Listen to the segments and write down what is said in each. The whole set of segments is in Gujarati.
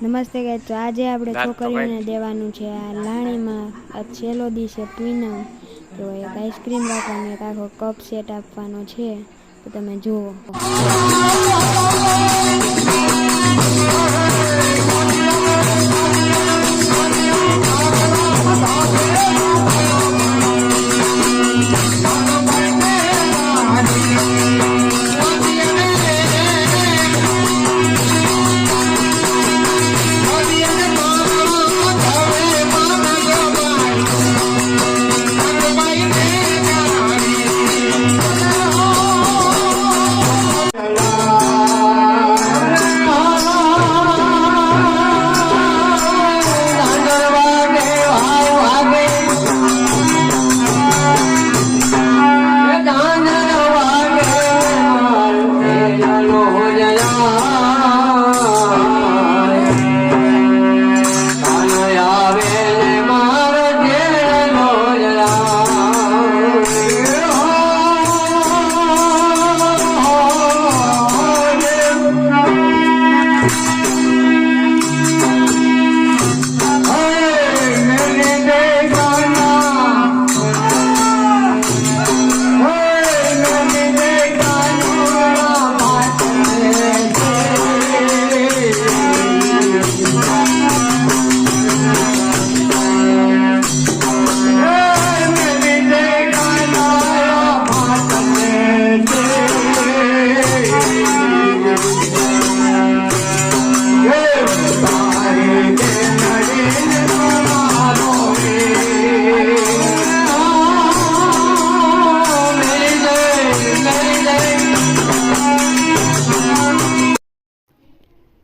નમસ્તે ગાઈસ, તો આજે આપણે છોકરીઓને દેવાનું છે આ લાણીમાં. આ છેલ્લો દી છે પૂનમ, તો એક આઈસ્ક્રીમ રાખવાનો, એક આખો કપ સેટ આપવાનો છે, તો તમે જુઓ.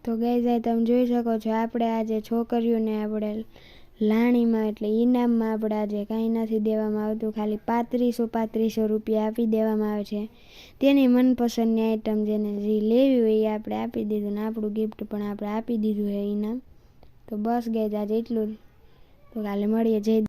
તો ગાઈઝ, તમે જોઈ શકો છો, આપણે આજે છોકરીઓને આપણે લાણીમાં એટલે ઇનામમાં આપણે આજે કાંઈ નથી દેવામાં આવતું, ખાલી 3500 રૂપિયા આપી દેવામાં આવે છે. તેની મનપસંદની આઈટમ જેને જે લેવી હોય એ આપણે આપી દીધું, ને આપણું ગિફ્ટ પણ આપણે આપી દીધું છે ઇનામ. તો બસ ગાઈઝ, આજે એટલું જ. તો કાલે મળીએ. જય